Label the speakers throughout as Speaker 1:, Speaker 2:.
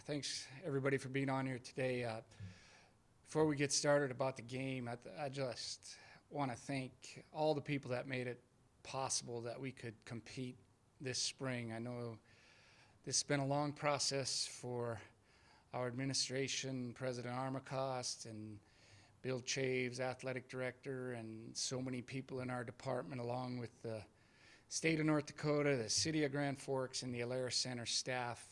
Speaker 1: Thanks everybody for being on here today. Before we get started about the game, I just want to thank all the people that made it possible that we could compete this spring. I know this has been a long process for our administration, President Armacost and Bill Chaves, athletic director, and so many people in our department, along with the state of North Dakota, the city of Grand Forks, and the Alaris Center staff.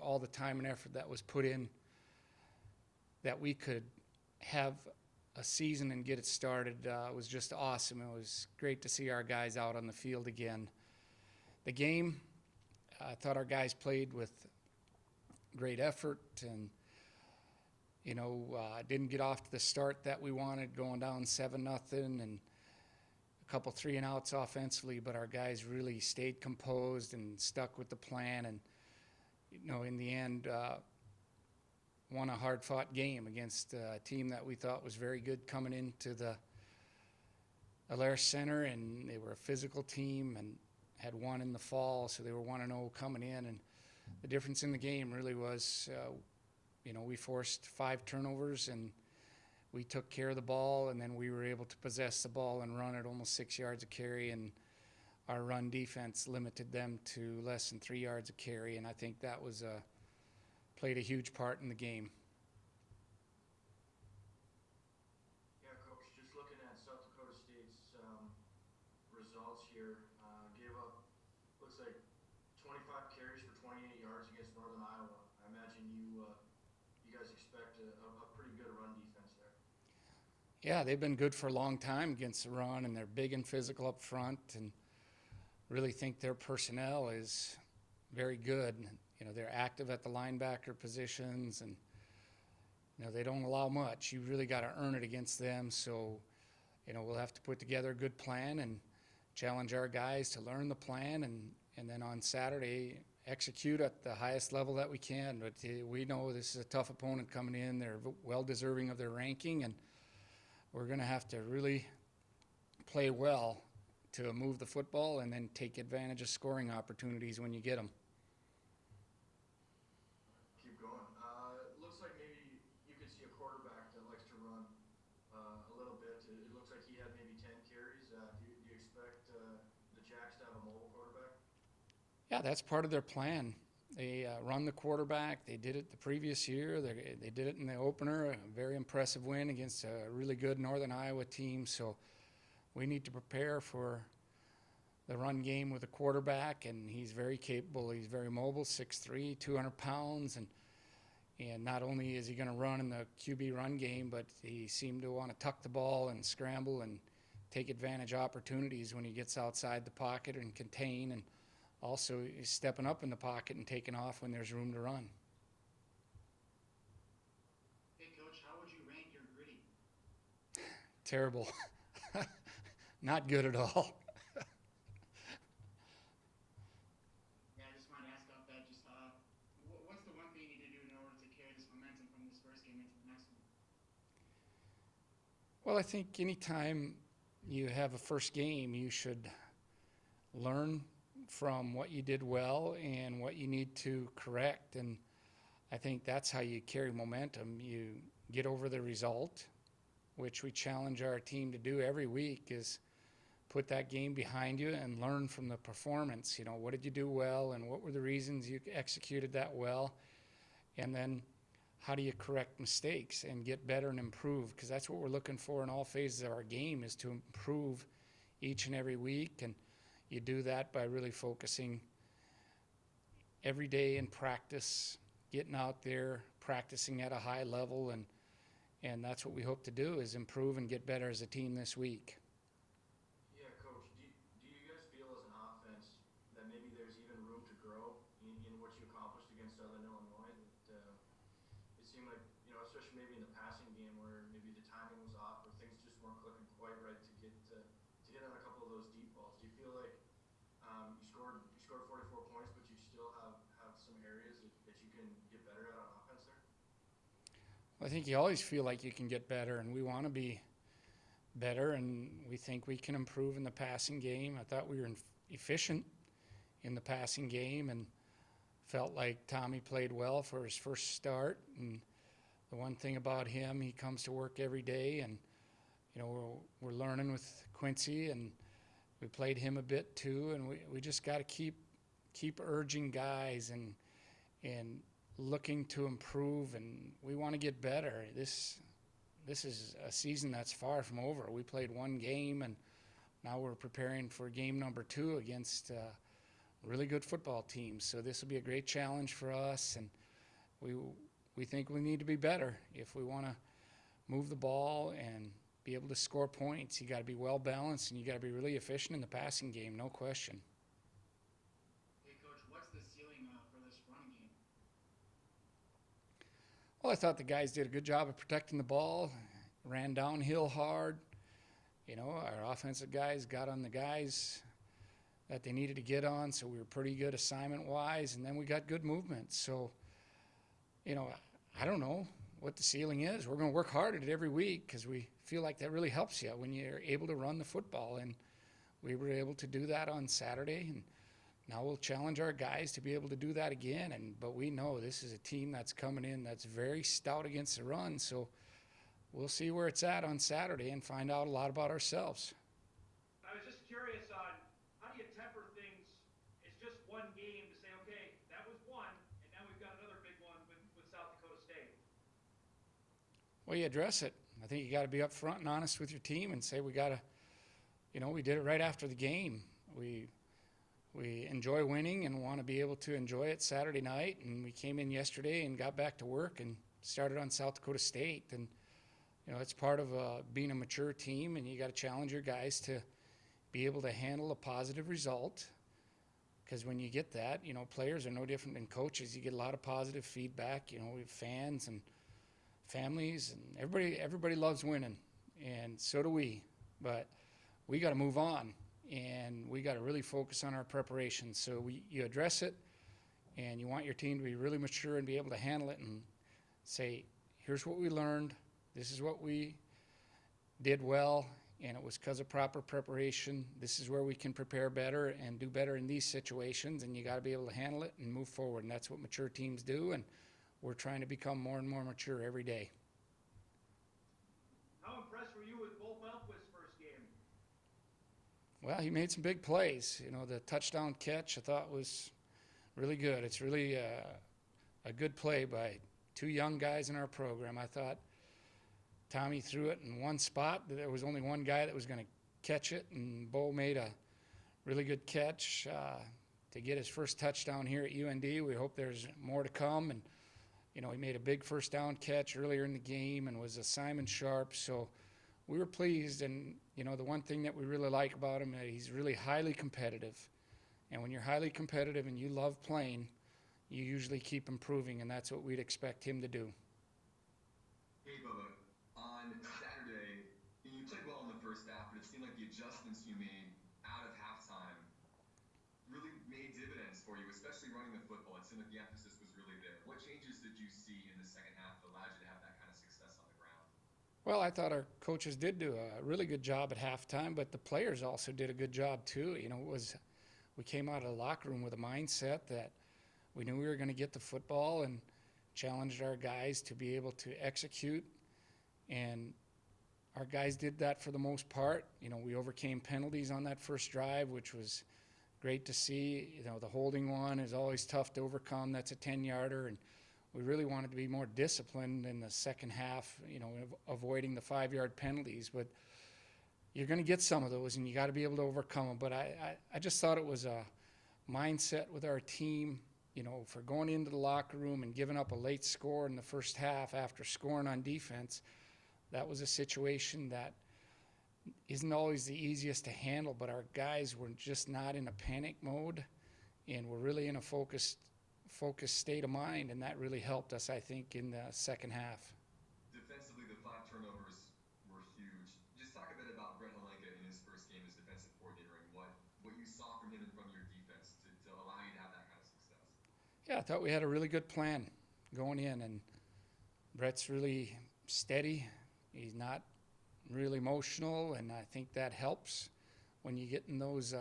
Speaker 1: All the time and effort that was put in that we could have a season and get it started was just awesome. It was great to see our guys out on the field again. The game, I thought our guys played with great effort and didn't get off to the start that we wanted, going down 7-0 and a couple 3-and-outs offensively, but our guys really stayed composed and stuck with the plan, and in the end won a hard-fought game against a team that we thought was very good coming into the Alaris Center, and they were a physical team and had won in the fall, so they were 1-0 coming in. And the difference in the game really was we forced 5 turnovers and we took care of the ball, and then we were able to possess the ball and run at almost 6 yards a carry, and our run defense limited them to less than 3 yards a carry, and I think that was played a huge part in the game.
Speaker 2: Yeah, Coach, just looking at South Dakota State's results here, gave up, looks like 25 carries for 28 yards against Northern Iowa. I imagine you guys expect a pretty good run defense there.
Speaker 1: Yeah, they've been good for a long time against the run, and they're big and physical up front, and really think their personnel is very good. They're active at the linebacker positions, and they don't allow much. You really got to earn it against them. So we'll have to put together a good plan and challenge our guys to learn the plan, and then on Saturday execute at the highest level that we can. But we know this is a tough opponent coming in. They're well deserving of their ranking, and we're going to have to really play well to move the football and then take advantage of scoring opportunities when you get them.
Speaker 2: Keep going. It looks like maybe you could see a quarterback that likes to run a little bit. It looks like he had maybe 10 carries. Do you expect the Jacks to have a mobile quarterback?
Speaker 1: Yeah, that's part of their plan. They run the quarterback. They did it the previous year. They did it in the opener, a very impressive win against a really good Northern Iowa team. So we need to prepare for the run game with a quarterback, and he's very capable. He's very mobile, 6'3", 200 pounds, and not only is he going to run in the QB run game, but he seemed to want to tuck the ball and scramble and take advantage of opportunities when he gets outside the pocket and contain, and also he's stepping up in the pocket and taking off when there's room to run.
Speaker 3: Hey, Coach, how would you rank your gritty?
Speaker 1: Terrible. Not good at all.
Speaker 3: Yeah, I just wanted to ask about that. Just what's the one thing you need to do in order to carry this momentum from this first game into the next one?
Speaker 1: Well, I think anytime you have a first game, you should learn from what you did well and what you need to correct. And I think that's how you carry momentum. You get over the result, which we challenge our team to do every week, is put that game behind you and learn from the performance. What did you do well and what were the reasons you executed that well? And then how do you correct mistakes and get better and improve? Because that's what we're looking for in all phases of our game, is to improve each and every week. And you do that by really focusing every day in practice, getting out there, practicing at a high level, and that's what we hope to do, is improve and get better as a team this week.
Speaker 2: Yeah, Coach, do you guys feel as an offense that maybe there's even room to grow in what you accomplished against Southern Illinois? That it seemed like, especially maybe in the passing game where maybe the timing was off or things just weren't clicking quite right to get on a couple of those deep balls. Do you feel like you scored 44 points, but you still have some areas that you can get better at on offense there?
Speaker 1: I think you always feel like you can get better, and we want to be better, and we think we can improve in the passing game. I thought we were efficient in the passing game and felt like Tommy played well for his first start. And the one thing about him, he comes to work every day, and we're learning with Quincy, and we played him a bit too. And we just got to keep urging guys and looking to improve, and we want to get better. This is a season that's far from over. We played one game, and now we're preparing for game number 2 against really good football teams. So this will be a great challenge for us, and we think we need to be better if we want to move the ball and be able to score points. You got to be well balanced, and you got to be really efficient in the passing game, no question.
Speaker 3: Hey, Coach, what's the ceiling for this running game?
Speaker 1: Well, I thought the guys did a good job of protecting the ball, ran downhill hard. Our offensive guys got on the guys that they needed to get on, so we were pretty good assignment-wise, and then we got good movement. So, I don't know what the ceiling is. We're going to work hard at it every week because we feel like that really helps you when you're able to run the football, and we were able to do that on Saturday, and now we'll challenge our guys to be able to do that again. But we know this is a team that's coming in that's very stout against the run, so we'll see where it's at on Saturday and find out a lot about ourselves.
Speaker 4: I was just curious on how do you temper things? It's just one game to say, okay, that was one, and now we've got another big one with South Dakota State.
Speaker 1: Well, you address it. I think you got to be upfront and honest with your team and say we got to, we did it right after the game. We enjoy winning and want to be able to enjoy it Saturday night, and we came in yesterday and got back to work and started on South Dakota State. And it's part of being a mature team, and you got to challenge your guys to be able to handle a positive result, because when you get that, players are no different than coaches. You get a lot of positive feedback. We have fans and families, and everybody loves winning, and so do we. But we got to move on, and we got to really focus on our preparation. So you address it, and you want your team to be really mature and be able to handle it and say, here's what we learned. This is what we did well, and it was because of proper preparation. This is where we can prepare better and do better in these situations, and you got to be able to handle it and move forward, and that's what mature teams do, and we're trying to become more and more mature every day.
Speaker 4: How impressed were you with Bo Belquist's first game?
Speaker 1: Well, he made some big plays. The touchdown catch I thought was really good. It's really a good play by 2 young guys in our program. I thought Tommy threw it in one spot. There was only one guy that was going to catch it, and Bo made a really good catch to get his first touchdown here at UND. We hope there's more to come. And, he made a big first down catch earlier in the game and was a Simon Sharp. So we were pleased. And, the one thing that we really like about him, he's really highly competitive. And when you're highly competitive and you love playing, you usually keep improving, and that's what we'd expect him to do.
Speaker 5: Hey, Bubba. On Saturday, you played well in the first half, but it seemed like the adjustments you made out of halftime really made dividends for you, especially running the football. It seemed like the emphasis was really there. What changes did you see in the second half that allowed you to have that kind of success on the ground?
Speaker 1: Well, I thought our coaches did do a really good job at halftime, but the players also did a good job too. We came out of the locker room with a mindset that we knew we were going to get the football and challenged our guys to be able to execute. And our guys did that for the most part. We overcame penalties on that first drive, which was great to see. The holding one is always tough to overcome. That's a 10-yarder. And we really wanted to be more disciplined in the second half, avoiding the 5-yard penalties. But you're going to get some of those, and you got to be able to overcome them. But I just thought it was a mindset with our team, for going into the locker room and giving up a late score in the first half after scoring on defense. That was a situation that isn't always the easiest to handle, but our guys were just not in a panic mode, and we're really in a focused state of mind, and that really helped us, I think, in the second half.
Speaker 5: Defensively, the 5 turnovers were huge. Just talk a bit about Brett Halenka in his first game as defensive coordinator and what you saw from him and from your defense to allow you to have that kind of success.
Speaker 1: Yeah, I thought we had a really good plan going in, and Brett's really steady. He's not really emotional, and I think that helps when you get in those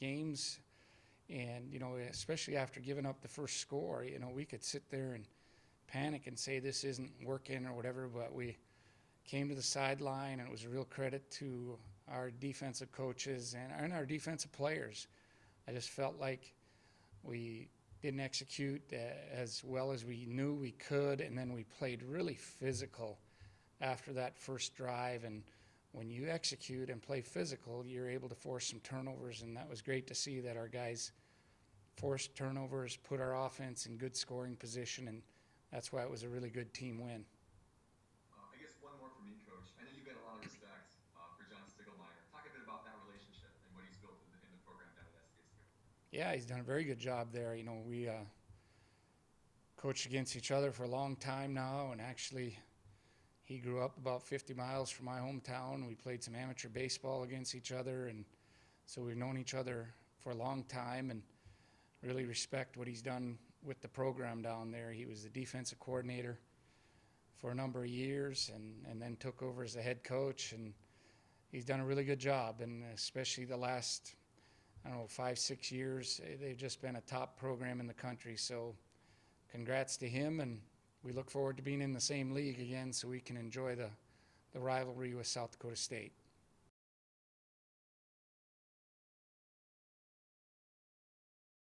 Speaker 1: games. And, you know, especially after giving up the first score, you know, we could sit there and panic and say this isn't working or whatever, but we came to the sideline, and it was a real credit to our defensive coaches and our defensive players. I just felt like we didn't execute as well as we knew we could, and then we played really physical after that first drive. And when you execute and play physical, you're able to force some turnovers, and that was great to see that our guys forced turnovers, put our offense in good scoring position, and that's why it was a really good team win.
Speaker 5: I guess one more for me, Coach. I know you've got a lot of respect for John Stiglmeyer. Talk a bit about that relationship and what he's built in the program down at SDSU.
Speaker 1: Yeah, he's done a very good job there. You know, we coached against each other for a long time now, and actually he grew up about 50 miles from my hometown. We played some amateur baseball against each other, and so we've known each other for a long time and really respect what he's done with the program down there. He was the defensive coordinator for a number of years and then took over as the head coach, and he's done a really good job, and especially the last, 5-6 years, they've just been a top program in the country. So congrats to him, and we look forward to being in the same league again so we can enjoy the rivalry with South Dakota State.